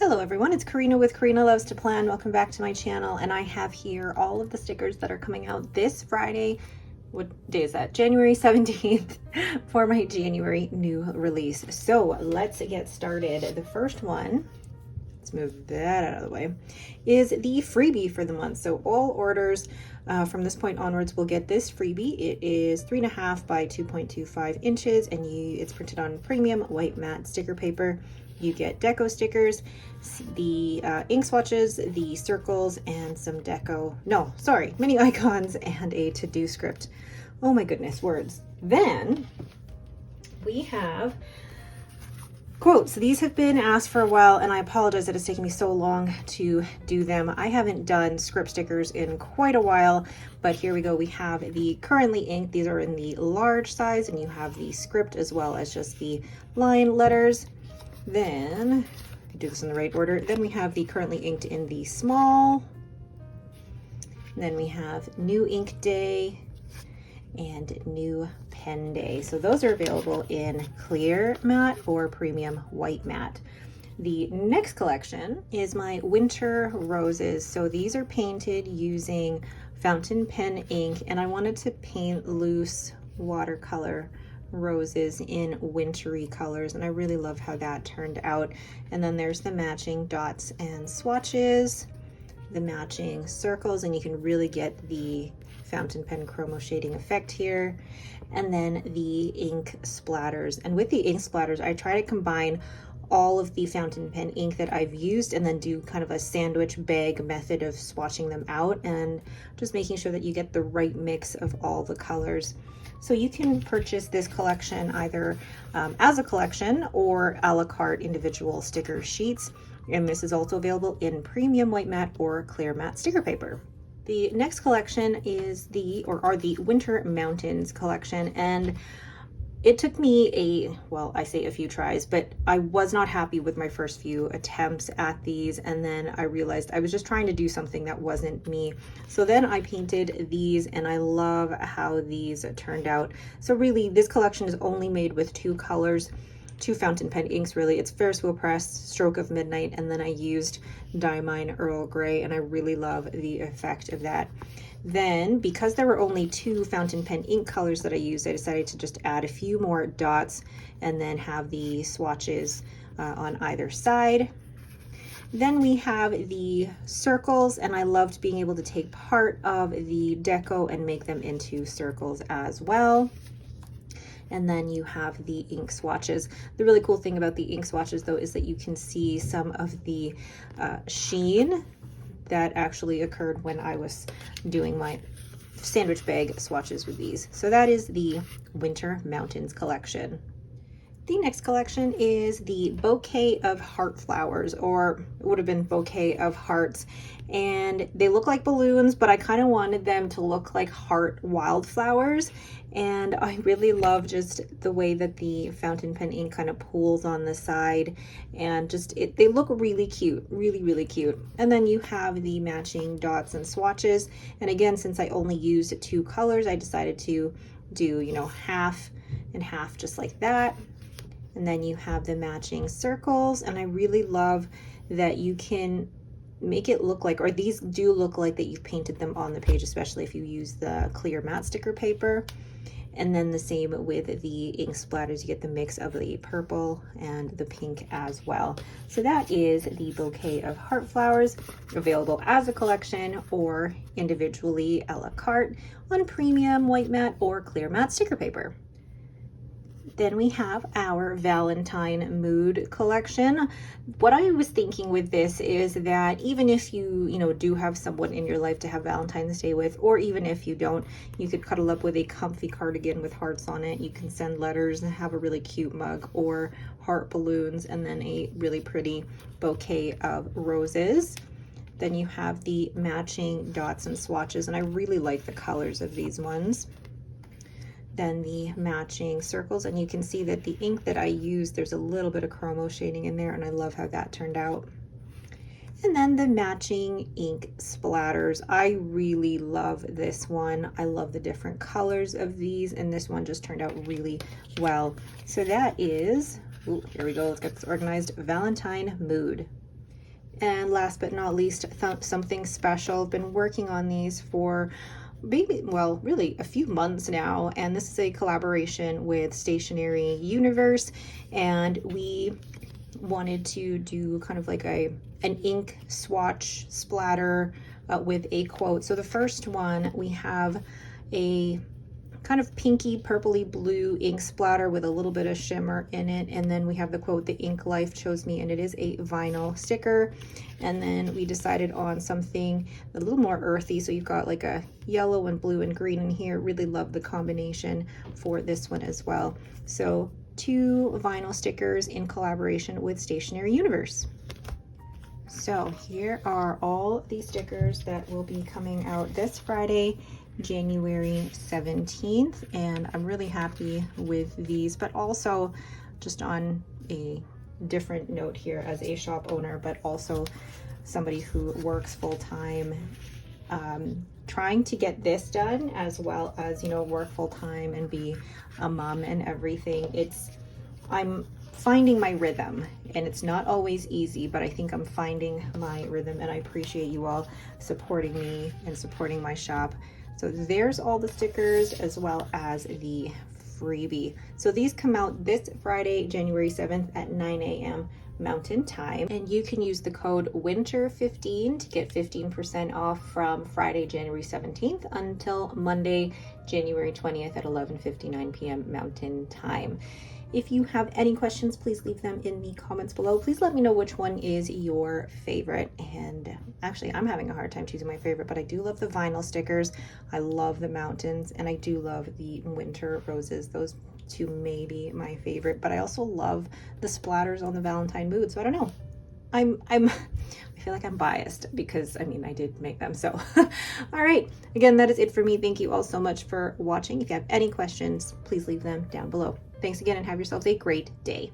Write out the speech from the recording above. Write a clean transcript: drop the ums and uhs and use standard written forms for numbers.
Hello everyone, it's Karina with Karina Loves to Plan. Welcome back to my channel, and I have here all of the stickers that are coming out this Friday. What day is that? January 17th for my January new release. So let's get started. The first one, let's move that out of the way, is the freebie for the month. So all orders from this point onwards will get this freebie. It is 3.5 by 2.25 inches, and it's printed on premium white matte sticker paper. You get deco stickers, the ink swatches, the circles, and some mini icons and a to-do script. Oh my goodness, words. Then we have quotes. These have been asked for a while, and I apologize that it's taken me so long to do them. I haven't done script stickers in quite a while, but here we go. We have the currently inked. These are in the large size, and you have the script as well as just the line letters. Then, do this in the right order. Then we have the currently inked in the small. Then we have new ink day and new pen day. So those are available in clear matte or premium white matte. The next collection is my winter roses. So these are painted using fountain pen ink, and I wanted to paint loose watercolor roses in wintry colors, and I really love how that turned out. And then there's the matching dots and swatches, the matching circles, and you can really get the fountain pen chromo shading effect here, and then the ink splatters. And with the ink splatters, I try to combine all of the fountain pen ink that I've used and then do kind of a sandwich bag method of swatching them out and just making sure that you get the right mix of all the colors. So you can purchase this collection either as a collection or a la carte individual sticker sheets. And this is also available in premium white matte or clear matte sticker paper. The next collection is the Winter Mountains collection, and it took me I say a few tries, but I was not happy with my first few attempts at these, and then I realized I was just trying to do something that wasn't me. So then I painted these, and I love how these turned out. So really, this collection is only made with two colors, two fountain pen inks really. It's Ferris Wheel Press, Stroke of Midnight, and then I used Diamine Earl Grey, and I really love the effect of that. Then, because there were only two fountain pen ink colors that I used, I decided to just add a few more dots and then have the swatches on either side. Then we have the circles, and I loved being able to take part of the deco and make them into circles as well. And then you have the ink swatches. The really cool thing about the ink swatches though is that you can see some of the sheen that actually occurred when I was doing my sandwich bag swatches with these. So that is the Winter Mountains collection. The next collection is the Bouquet of Heart Flowers, or it would have been Bouquet of Hearts. And they look like balloons, but I kind of wanted them to look like heart wildflowers. And I really love just the way that the fountain pen ink kind of pools on the side, and just they look really cute, really cute. And then you have the matching dots and swatches. And again, since I only used two colors, I decided to do, half and half, just like that. And then you have the matching circles, and I really love that you can make it look like, or these do look like that you've painted them on the page, especially if you use the clear matte sticker paper. And then the same with the ink splatters, you get the mix of the purple and the pink as well. So that is the Bouquet of Heart Flowers, available as a collection or individually a la carte on premium white matte or clear matte sticker paper. Then we have our Valentine Mood collection. What I was thinking with this is that even if you do have someone in your life to have Valentine's Day with, or even if you don't, you could cuddle up with a comfy cardigan with hearts on it. You can send letters and have a really cute mug, or heart balloons, and then a really pretty bouquet of roses. Then you have the matching dots and swatches, and I really like the colors of these ones. Then the matching circles, and you can see that the ink that I used, there's a little bit of chromo shading in there, and I love how that turned out. And then the matching ink splatters. I really love this one. I love the different colors of these, and this one just turned out really well. So that is, here we go, let's get this organized, Valentine Mood. And last but not least, something special. I've been working on these for really a few months now, and this is a collaboration with Stationery Universe, and we wanted to do kind of like an ink swatch splatter with a quote. So the first one, we have a kind of pinky purpley blue ink splatter with a little bit of shimmer in it, and then we have the quote, "The ink life chose me," and it is a vinyl sticker. And then we decided on something a little more earthy, so you've got like a yellow and blue and green in here. Really love the combination for this one as well. So 2 vinyl stickers in collaboration with Stationery Universe. So here are all the stickers that will be coming out this Friday, January 17th, and I'm really happy with these, but also just on a different note here, as a shop owner, but also somebody who works full-time, trying to get this done as well as, you know, work full-time and be a mom and everything. I'm finding my rhythm, and it's not always easy, but I think I'm finding my rhythm, and I appreciate you all supporting me and supporting my shop. So there's all the stickers as well as the freebie. So these come out this Friday, January 7th at 9 a.m. Mountain Time, and you can use the code WINTER15 to get 15% off from Friday, January 17th until Monday, January 20th at 11:59 p.m. Mountain Time. If you have any questions, please leave them in the comments below. Please let me know which one is your favorite. And actually, I'm having a hard time choosing my favorite, but I do love the vinyl stickers. I love the mountains, and I do love the winter roses. Those 2 may be my favorite, but I also love the splatters on the Valentine Mood. So I don't know. I feel like I'm biased because, I mean, I did make them. So, all right. Again, that is it for me. Thank you all so much for watching. If you have any questions, please leave them down below. Thanks again, and have yourselves a great day.